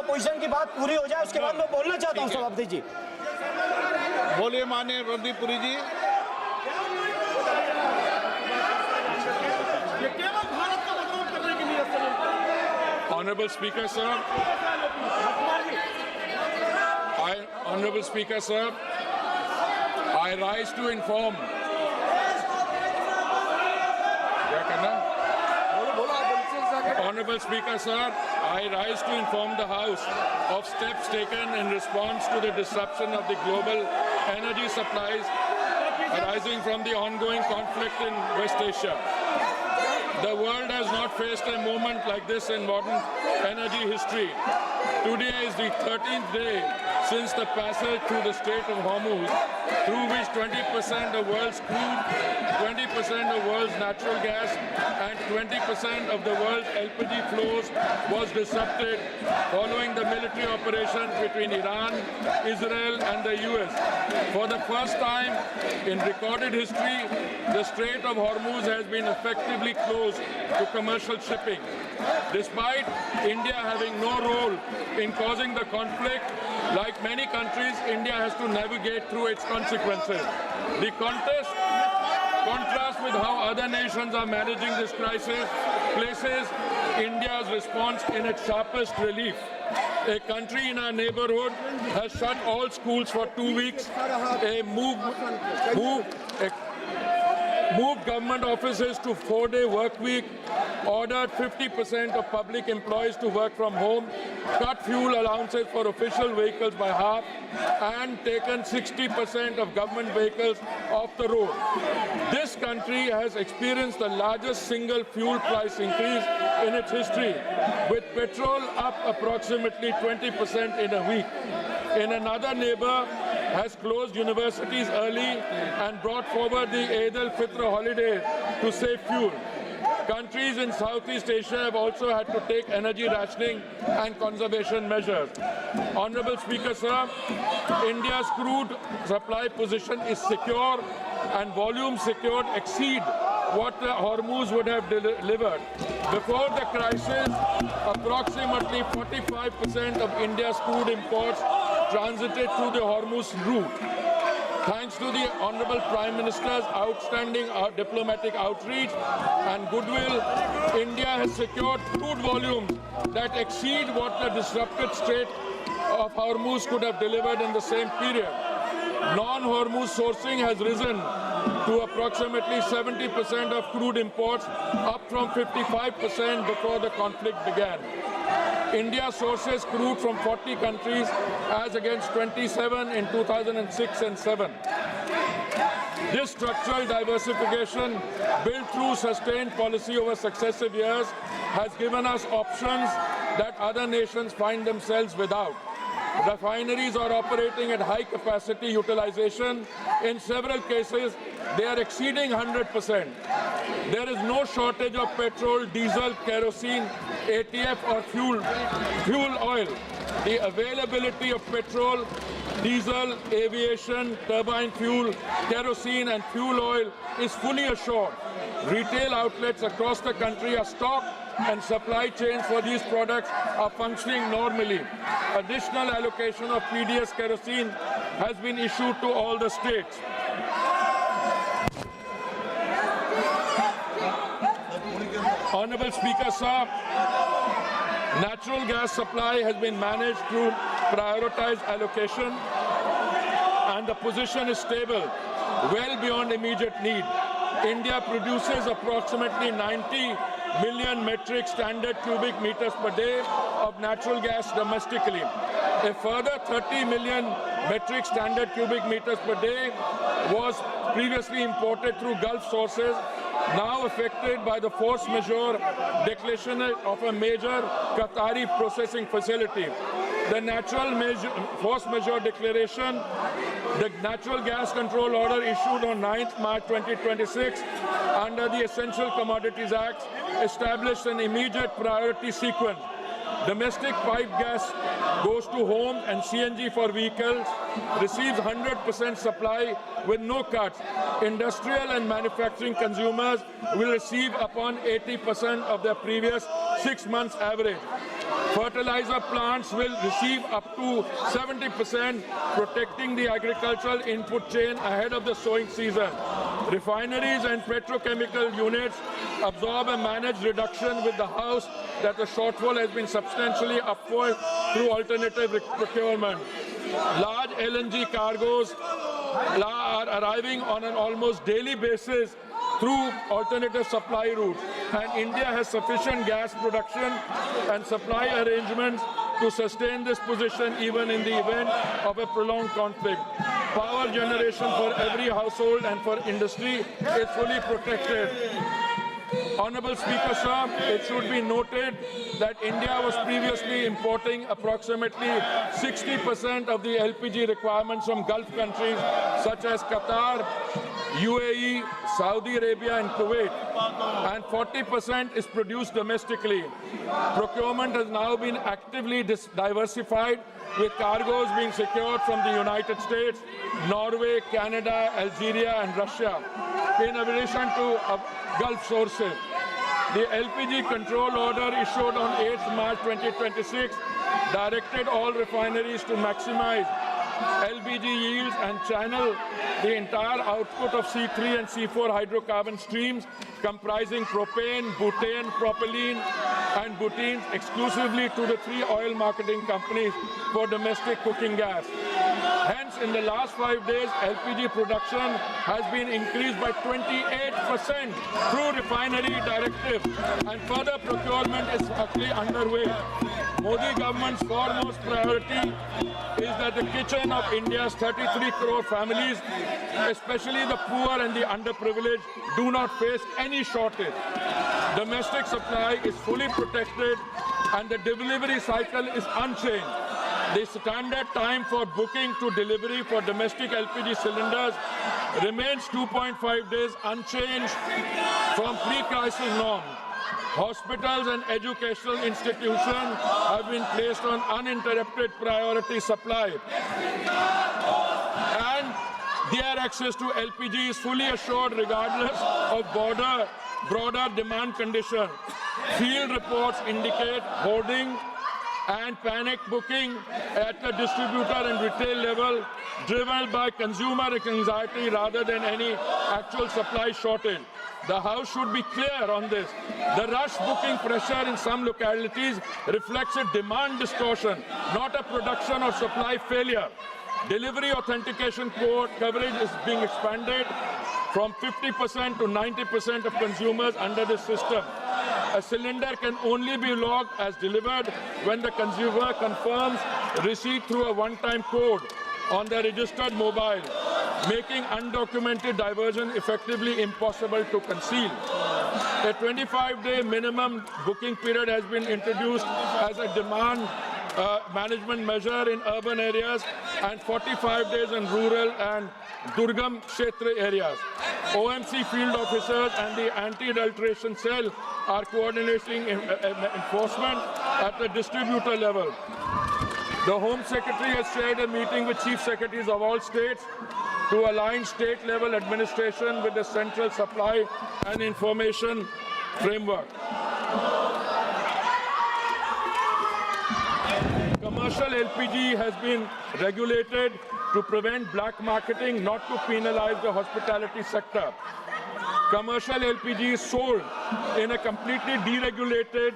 Opposition की बात पूरी हो जाए, उसके बाद मैं बोलना चाहता हूँ सभापति जी। बोलिए माननीय रणदीप पुरी जी। Honorable Speaker, sir. Honorable Speaker, sir. I rise to inform. Honorable Speaker, sir, I rise to inform the House of steps taken in response to the disruption of the global energy supplies arising from the ongoing conflict in West Asia. The world has not faced a moment like this in modern energy history. Today is the 13th day since the passage through the Strait of Hormuz, through which 20% of world's crude, 20% of world's natural gas, and 20% of the world's LPG flows was disrupted following the military operations between Iran, Israel, and the US. For the first time in recorded history, the Strait of Hormuz has been effectively closed to commercial shipping. Despite India having no role in causing the conflict, like many countries, India has to navigate through its consequences. The contrast with how other nations are managing this crisis places India's response in its sharpest relief. A country in our neighborhood has shut all schools for 2 weeks, moved government offices to 4-day work week, ordered 50% of public employees to work from home, cut fuel allowances for official vehicles by half, and taken 60% of government vehicles off the road. This country has experienced the largest single fuel price increase in its history, with petrol up approximately 20% in a week. In another neighbor, has closed universities early and brought forward the Eid al-Fitr holiday to save fuel. Countries in Southeast Asia have also had to take energy rationing and conservation measures. Honorable Speaker, sir, India's crude supply position is secure and volumes secured exceed what the Hormuz would have delivered. Before the crisis, approximately 45% of India's crude imports transited through the Hormuz route. Thanks to the Honorable Prime Minister's outstanding diplomatic outreach and goodwill, India has secured crude volumes that exceed what the disrupted Strait of Hormuz could have delivered in the same period. Non-Hormuz sourcing has risen to approximately 70% of crude imports, up from 55% before the conflict began. India sources crude from 40 countries as against 27 in 2006 and 7. This structural diversification, built through sustained policy over successive years, has given us options that other nations find themselves without. Refineries are operating at high capacity utilization. In several cases, they are exceeding 100%. There is no shortage of petrol, diesel, kerosene, ATF or fuel oil. The availability of petrol, diesel, aviation, turbine fuel, kerosene and fuel oil is fully assured. Retail outlets across the country are stocked and supply chains for these products are functioning normally. Additional allocation of PDS kerosene has been issued to all the states. Honorable Speaker, sir, natural gas supply has been managed through prioritized allocation and the position is stable, well beyond immediate need. India produces approximately 90 million metric standard cubic meters per day of natural gas domestically. A further 30 million metric standard cubic meters per day was previously imported through Gulf sources, now affected by the force majeure declaration of a major Qatari processing facility. The force majeure declaration, the Natural Gas Control Order issued on 9th March 2026 under the Essential Commodities Act established an immediate priority sequence. Domestic pipe gas goes to homes and CNG for vehicles, receives 100% supply with no cuts. Industrial and manufacturing consumers will receive upon 80% of their previous 6 months average. Fertilizer plants will receive up to 70%, protecting the agricultural input chain ahead of the sowing season. Refineries and petrochemical units absorb a managed reduction with the House that the shortfall has been substantially upward through alternative procurement. Large LNG cargoes are arriving on an almost daily basis through alternative supply routes, and India has sufficient gas production and supply arrangements to sustain this position even in the event of a prolonged conflict. Power generation for every household and for industry is fully protected. Honorable Speaker, sir, it should be noted that India was previously importing approximately 60% of the LPG requirements from Gulf countries such as Qatar, UAE, Saudi Arabia and Kuwait, and 40% is produced domestically. Procurement has now been actively diversified, with cargoes being secured from the United States, Norway, Canada, Algeria and Russia, in addition to Gulf sources. The LPG control order issued on 8th March 2026 directed all refineries to maximize LPG yields and channel the entire output of C3 and C4 hydrocarbon streams comprising propane, butane, propylene and butenes exclusively to the 3 oil marketing companies for domestic cooking gas. Hence, in the last 5 days, LPG production has been increased by 28% through refinery directive, and further procurement is actually underway. Modi government's foremost priority is that the kitchen of India's 33 crore families, especially the poor and the underprivileged, do not face any shortage. Domestic supply is fully protected and the delivery cycle is unchanged. The standard time for booking to delivery for domestic LPG cylinders remains 2.5 days, unchanged from pre-crisis norms. Hospitals and educational institutions have been placed on uninterrupted priority supply, and their access to LPG is fully assured regardless of broader demand conditions. Field reports indicate hoarding and panic booking at the distributor and retail level, driven by consumer anxiety rather than any actual supply shortage. The House should be clear on this. The rush booking pressure in some localities reflects a demand distortion, not a production or supply failure. Delivery authentication code coverage is being expanded from 50% to 90% of consumers under this system. A cylinder can only be logged as delivered when the consumer confirms receipt through a one-time code on their registered mobile, making undocumented diversion effectively impossible to conceal. A 25-day minimum booking period has been introduced as a demand management measure in urban areas and 45 days in rural and Durgam Kshetra areas. OMC field officers and the anti-adulteration cell are coordinating enforcement at the distributor level. The Home Secretary has shared a meeting with Chief Secretaries of all states to align state-level administration with the Central Supply and Information Framework. Commercial LPG has been regulated to prevent black marketing, not to penalize the hospitality sector. Commercial LPG is sold in a completely deregulated,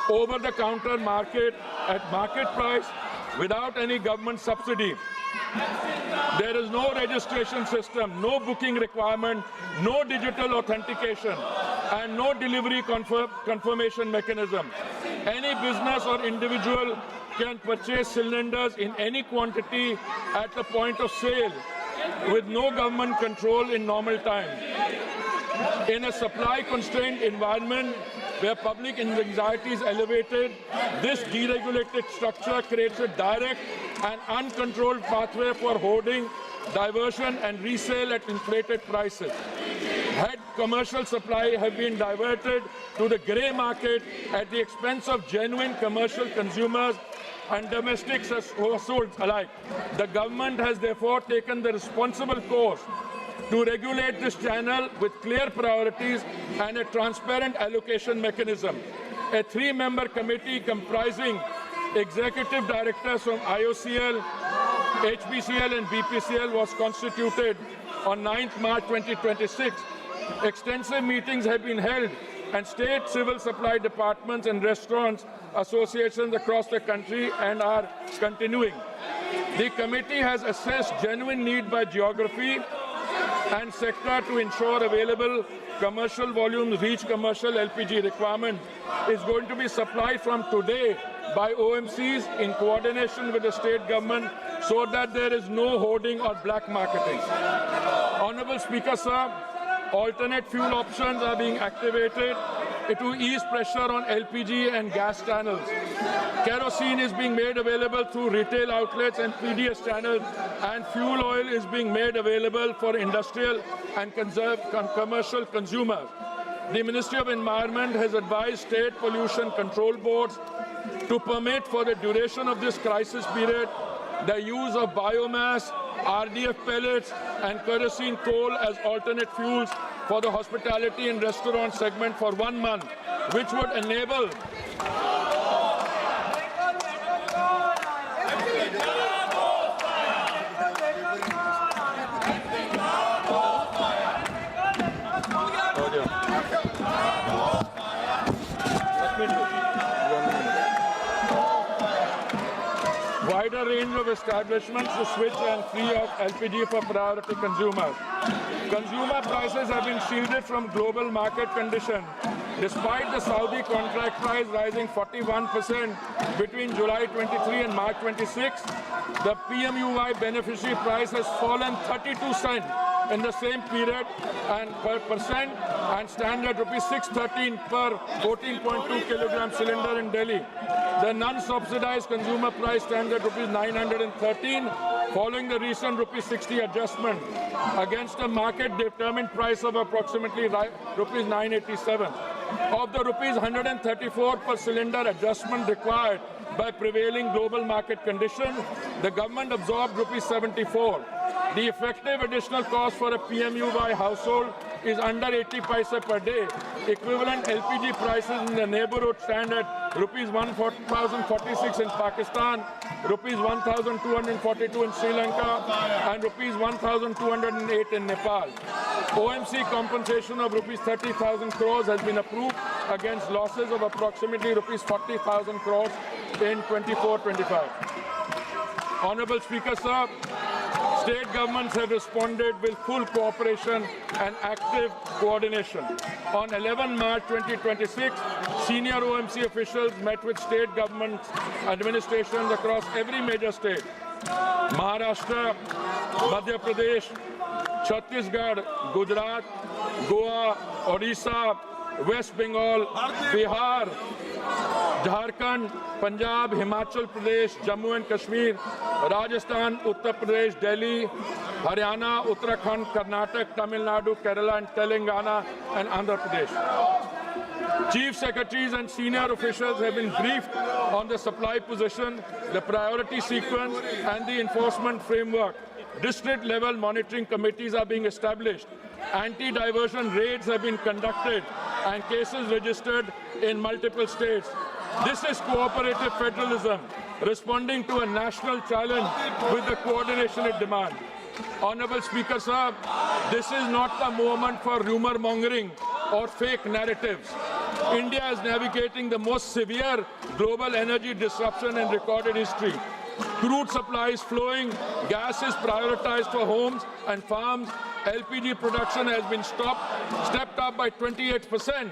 over-the-counter market at market price without any government subsidy. There is no registration system, no booking requirement, no digital authentication, and no delivery confirmation mechanism. Any business or individual can purchase cylinders in any quantity at the point of sale with no government control in normal times. In a supply-constrained environment where public anxiety is elevated, this deregulated structure creates a direct and uncontrolled pathway for hoarding, diversion, and resale at inflated prices. Had commercial supply have been diverted to the grey market at the expense of genuine commercial consumers and domestic households alike, the government has therefore taken the responsible course to regulate this channel with clear priorities and a transparent allocation mechanism. A 3-member committee comprising executive directors from IOCL, HPCL and BPCL was constituted on 9th March 2026. Extensive meetings have been held and state civil supply departments and restaurants associations across the country and are continuing. The committee has assessed genuine need by geography and sector to ensure available commercial volumes reach commercial LPG requirement is going to be supplied from today by OMCs in coordination with the state government so that there is no hoarding or black marketing. Honorable Speaker, sir, alternate fuel options are being activated to ease pressure on LPG and gas channels. Kerosene is being made available through retail outlets and PDS channels, and fuel oil is being made available for industrial and commercial consumers. The Ministry of Environment has advised state pollution control boards to permit for the duration of this crisis period the use of biomass, RDF pellets and kerosene coal as alternate fuels for the hospitality and restaurant segment for 1 month, which would enable wider range of establishments to switch and free of LPG for priority consumers. Consumer prices have been shielded from global market conditions. Despite the Saudi contract price rising 41% between July 23 and March 26, the PMUY beneficiary price has fallen 32 cents in the same period and per percent and stand at rupees 613 per 14.2 kilogram cylinder in Delhi. The non-subsidized consumer price stands at rupees 913 following the recent rupees 60 adjustment against a market-determined price of approximately rupees 987. Of the rupees 134 per cylinder adjustment required by prevailing global market conditions, the government absorbed rupees 74. The effective additional cost for a PMUY household is under 80 paise per day. Equivalent LPG prices in the neighborhood stand at rupees 1,046 in Pakistan, rupees 1,242 in Sri Lanka, and rupees 1,208 in Nepal. OMC compensation of rupees 30,000 crores has been approved against losses of approximately rupees 40,000 crores in 24-25. Honorable Speaker, sir, state governments have responded with full cooperation and active coordination. On 11 March 2026, senior OMC officials met with state government administrations across every major state: Maharashtra, Madhya Pradesh, Chhattisgarh, Gujarat, Goa, Odisha, West Bengal, Bihar, Jharkhand, Punjab, Himachal Pradesh, Jammu and Kashmir, Rajasthan, Uttar Pradesh, Delhi, Haryana, Uttarakhand, Karnataka, Tamil Nadu, Kerala and Telangana and Andhra Pradesh. Chief secretaries and senior officials have been briefed on the supply position, the priority sequence and the enforcement framework. District-level monitoring committees are being established. Anti-diversion raids have been conducted and cases registered in multiple states. This is cooperative federalism, responding to a national challenge with the coordination it demands. Honorable Speaker, sir, this is not the moment for rumor mongering or fake narratives. India is navigating the most severe global energy disruption in recorded history. Crude supply is flowing, gas is prioritized for homes and farms, LPG production has been stepped up by 28%.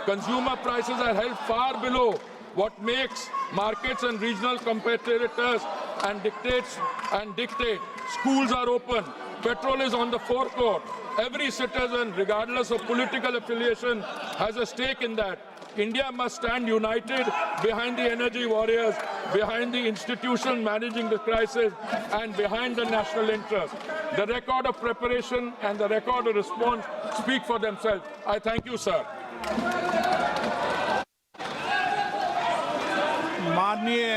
Consumer prices are held far below what makes markets and regional competitors and dictate. Schools are open. Petrol is on the forecourt. Every citizen, regardless of political affiliation, has a stake in that. India must stand united behind the energy warriors, behind the institution managing the crisis, and behind the national interest. The record of preparation and the record of response speak for themselves. I thank you, sir. माननीय